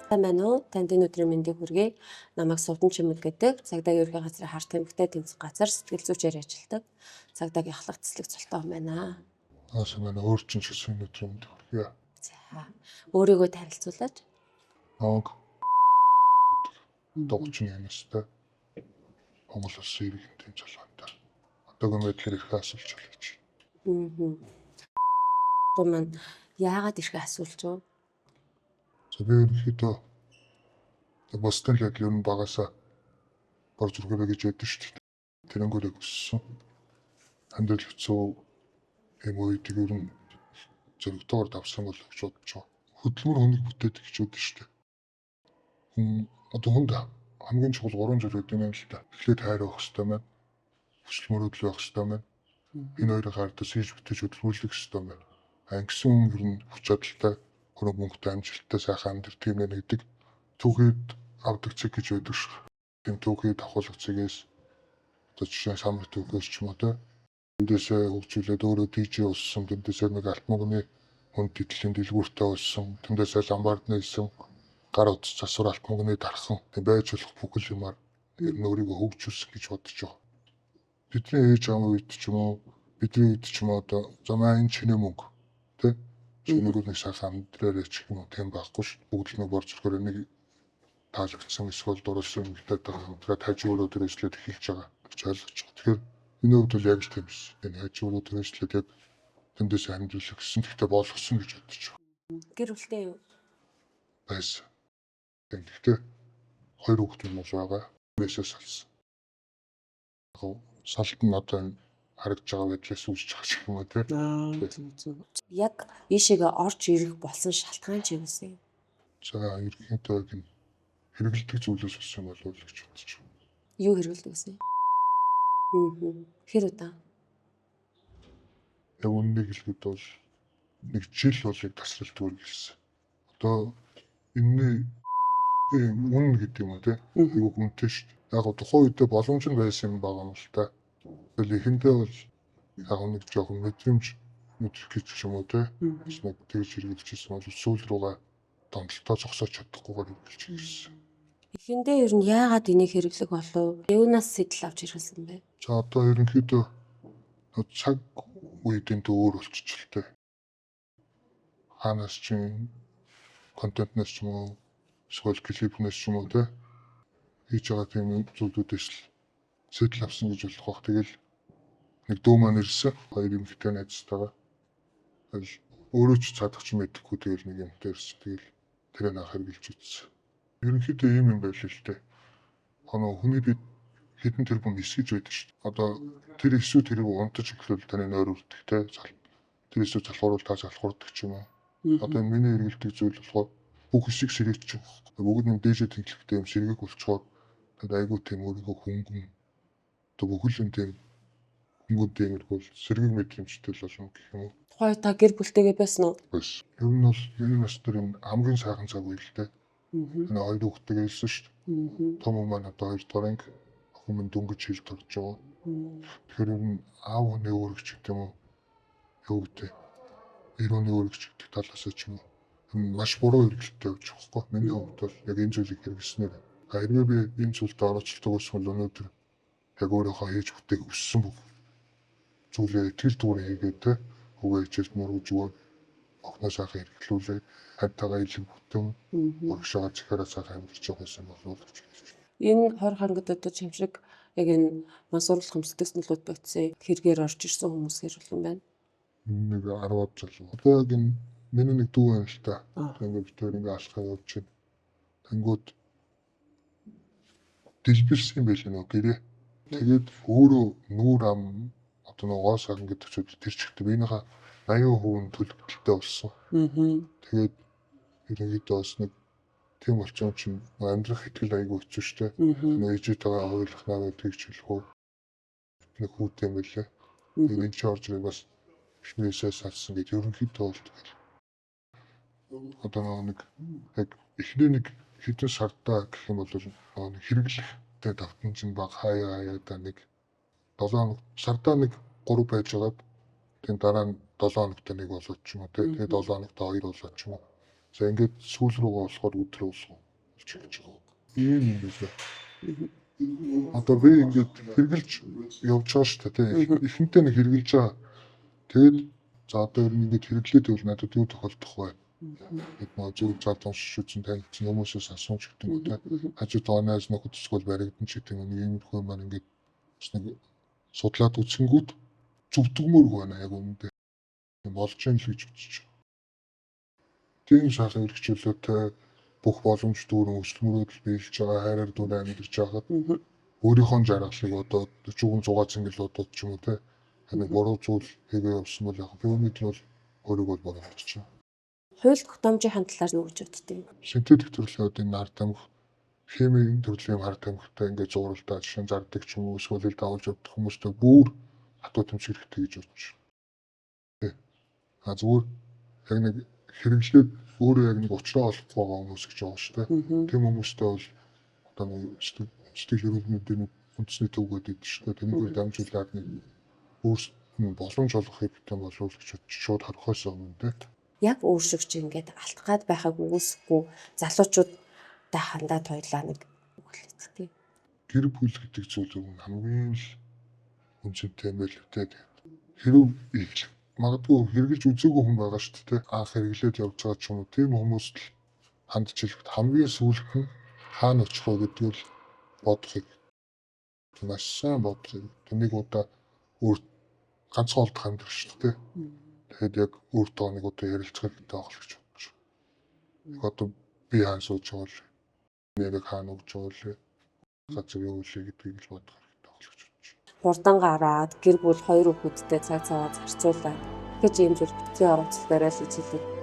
Байна уу? Танд энэ өдрийн мэндийг хүргэе. Намайг Сувдан Чимэг гэдэг цагдаагийн ерхий газрын харт эмэгтэй тэмцэх газар сэтгэл зүйчээр ажилладаг. Цагдаагийн ахлах цэцлэг цолтоо байна. Манай өөр чинь ч гэсэн өдрийн мэнд хүргэе. За. Өөрийгөө танилцуулаач. Намайг догчны анастай Монгол Улсын иргэн тэмцэл залгаантай. Одоогийн байдлаар их асуулж байна. Гомн яагаад ирэх асуулж вэ? За би ерөнхийдөө бусдын л яг ер нь багасаа бор зүрхээрээ гэж яддаг шүү дээ. Тэрэнгүүрээ өссөн. Амьдрал хэцүү юм үед ер нь зөрөгтэйгээр давсан бол гэж бодож байгаа. Хөдөлмөр хүнийг бүтээдэг гэж боддог шүү дээ. Хүнд хамгийн чухал 3 зүйл гэдэг юм л да. Эхлээд хайр авах хэрэгтэй байна. Хүсэл мөрөөдөл байх хэрэгтэй байна. Энэ хоёрын хаалтаа хийж бүтээж хөдөлгүүлэх хэрэгтэй байна. Ангисан хүн ер нь хүч чадалтай, хөрөнгө мөнгөтэй, амжилттай сайхан амьдрэх юм байна гэдэг түүхийд авдаг цэг гэж байдаг шүү. Тийм түүхийд авахлах цэгээс одоо жишээ нь самар түүхээс ч юм уу те. Тэндээсээ хөгжүүлээд өөрөө DJ болсон, тэндээсээ нэг алт мөнгөний хүнд тэтгэлийн дэлгүүртээ болсон, тэндээсээ ламбард нээсэн, гар утас засвар алт мөнгөний дархан тийм байж болох бүхэл юмар ер нь өөрийгөө хөгжүүлсэн гэж бодож байгаа. Бидний ээж аав үед ч юм уу, бидний үед ч юм уу одоо замаа энэ чиний мөнгө тий чинийгүүд нэг сайхан амьдраарэ ч юм уу тийм байхгүй ш. Бүгд л нэг бор зүрхээр нэг таалагдсан эсвэл дурлсан юмтай байгаа хажууруу төрөслөд эхэлж байгаа гэж ойлгож байгаа. Тэгэхээр энэ үед бол яг л тийм биш. Энэ хажууруу төрөслөд яг тэндээс амьдрах гэсэн гэхдээ болгосон гэж бодож байгаа. Гэр бүлтэй юу? Байсан. Гэхдээ 2 хүүхэд юм байгаа. Мессеж салсан. Салт нь одоо харагдж байгаа байдлаас үүсэж байгаа юм уу те. Яг ийшээгээ орж ирэх болсон шалтгаан ч юу вэ? За ерөнхийдөө гин хэрэгэлдэг зүйлээс болсон болов уу гэж бодож байна. Юу хэрэгэлдэг вэ? Хэр удаа? Яг үннийг хэлэхэд бол нэг жил бол яг тасралтгүй гэсэн. Одоо энэ үн гэдэг юм уу те. Юу үнэтэй шүү дээ. Яг тухайн үедээ боломж нь байсан юм байгаа юм л та. Тэгэл эхэндээ бол яг нэг жоохон мэдрэмж мэдрэх гэж юм уу те. Бас нэг тэгж хэрэгжилжсэн бол сүүл рүүгээ томдолтоо зогсоож чадахгүйгээр хэрэгжилж ирсэн. Эхэндээ ер нь яагаад энийг хэрэглэх болов? Юунаас сэтэл авч ирсэн бэ? За одоо ерөнхийдөө цаг үеийн өөр болчихлоо. Ханаас ч контентнаас ч юм уу эсвэл клипнээс ч юм уу те хийж байгаа тийм зүйлүүдээс л сэтэл авсан гэж болох бах. Тэгэл нэг дүү маань ирсэн. 2 эмэгтэй найзтайгаа. Тэгэл өөрөө ч цаадах ч мэдэхгүй тэгэл нэг юмтай ирсэн. Тэгэл тэрийг анх хэрэгжилж үзсэн. Ерөнхийдөө ийм юм байл л дээ. Хүний бид хэдэн тэрбум эсгэж байдаг шүү дээ. Одоо тэр эсвүү тэрийг унтаж эхлүүл таны нойр үрдэх те. Тэр эсвүү залхууруул та залхуурдаг ч юм уу. Одоо миний хэрэгэлдэг зүйл болохоор бүх эсийг сэргээч. Бүгд нэг дээшээ тэнхлэхтэй юм сэргээг болчихоор айгуу тийм өөрийгөө хөнгөн одоо бүхэл юм тийм хөнгөн тиймэрхүү сэргээг мэдрэмжтэй л болно гэх юм уу. Тухай та гэр бүлтэйгээ байсан уу? Бас. Ер нь бол миний нас дээр энэ хамгийн сайхан цаг үе л дээ. Энэ 2 хүүхэдтэй хэлсэн шүү дээ. Том маань одоо 2 дугаар анги охин минь дөнгөж хэл тогж байгаа. Тэгэхээр ер нь аав хүний өөрөгч гэдэг юм уу? Юу гэдэг? Ирүүний өөрөгч гэдэг талаас ч юм уу. Маш буруу хэрэгэлтэй явж байгаа хгүй. Миний хувьд бол яг энэ зүйлийг хэрэглэснээр хэрвээ би энэ зүйлд оролцдог байсан бол өнөөдөр яг өөрийнхөө хийж бүтээх өссөн бүх зүйлээ итгэл дүүрэн хийгээд те өгөө хичээлд мөрөж өгөө охноо сайхан хэрэглүүлээд хантайгаа илэг бүтэн урагшаа захиараа сайхан амьдарч байгаа юм болов уу гэж хэлж байна. Энэ 20 хангад одоо юм шиг яг энэ мансууруулах хөмсдөгснөлүүд бодсон хэрэгээр орж ирсэн хүмүүс хэрүүлэн байна. Нэг 10-аад жил. Одоо яг энэ миний нэг дүү байна л та. Ингээд битээр ингээд алхах явж байна. Тэнгүүд дэлбэрсэн байл нөө гэрээ. Тэгээд өөрөө нүүр ам одоо нөгөө саган гэдэг чинь тэр чигт биенийхээ 80% төлөвлөлттэй болсон. Тэгээд ерөнхийдөө бас нэг тийм болчихсон чинь амьдрах хэтгэл айгүй хэцүү шттэ. Ээжтэйгээ ойлгох наваа тэгж хэлэх үү. Нэг хүүтэй юм байлаа. Тэгээд энэ ч орж ирээ бас эхнээсээ салсан гэж ерөнхийдөө бол тэгэл. Одоо нэг яг эхний нэг хэдэн сартаа гэх юм бол нэг хэрэглэхтэй давтан чинь баг хаяа да нэг 7 хоног сартаа нэг 3 байж байгаад тэгээд дараа нь 7 хоногт нэг болоод ч юм уу тэгээд 7 хоногт 2 болоод ч юм уу За ингээд сүүл рүүгээ болохоор өдрөө болж эхэлж байгаа. Ийм юм байна. Одоо би ингээд хэрглэж явж байгаа шүү дээ. Ихэнтэй нэг хэрглэж байгаа. Тэгээд за одоо ер нь ингээд хэрэглээд байвал надад юу тохиолдох вэ? Гэт маа зөв зад уншиж үзэн танилцсан хүмүүсээс асууж гэдэг юм те. Хажууд оноос нөхөд төсгөл баригдан ч гэдэг юм иймэрхүү юм ингээд бас нэг судлаад үзэнгүүт зүвдгмөрг байна яг үүндээ. Болж юм л гэж үзэж байна. Тийм шахсан хэрэгчлөөтэй бүх боломж дүүрэн өсөлмөрөдөл биелж байгаа хайраар дүүр амьдарч байгаад өөрийнхөө жаргалыг одоо 40-100 цэнгэл бодоод ч юм уу те. Нэг буруу зүйл хийгээ явсан бол яг биомед нь бол өөрийгөө болгоомжч байна. Хууль тогтоомжийн талаар юу гэж боддөг юм? Синтетик төрөлхтний ард тамхи, химийн төрлийн ард тамхитай ингээд зуралдаа жишээ нь зардаг ч юм уу эсвэл давуулж явдаг хүмүүстэй бүр хатуу тэмцэх хэрэгтэй гэж бодож байна. А зүгээр яг нэг хэрэглээд өөрөө яг нэг уучраа олох байгаа хүмүүс гэж байгаа шүү дээ. Тийм хүмүүстэй бол одоо нэг сэтгэл хөдлөлтийн үндэсний төв гэдэг шүү дээ. Тэнийг дамжуулаад нэг өөрсдөө боломж олох хэрэгтэй болов уу гэж шууд харахаас өмнө дээ. Яг өөршигч ингээд алтгаад байхаг үгүйсэхгүй залуучуудтай хандаад хоёлаа нэг үгэлцдэг. Гэр бүл гэдэг зүйл хамгийн л үнцэнтэй юм байл л дээ. Хэрэг магадгүй хэрэгжилж үзээгүй хүн байгаа шүү дээ. Анх хэрэглээд явж байгаа ч юм уу тийм хүмүүст л хандж хэлэхэд хамгийн сүүлд нь хаана очих вэ гэдгийг л бодохыг маш сайн бодохыг тэнийг удаа өөр ганцхан олдох амьдрал шүү дээ. Тэгэхэд яг өөртөө нэг удаа ярилцах хэрэгтэй байх л гэж бодож байна. Одоо би хаан сууж байгаа л нэрийг хаана өгч байгаа л газар юу вэ гэдгийг л бодох хэрэгтэй байх л гэж бодож байна. Хурдан гараад гэр бүл хоёр хүүхэдтэй цаг цагаа зарцуулаад гэж ийм зүйл битгий оролцох барай л гэж хэлдэг.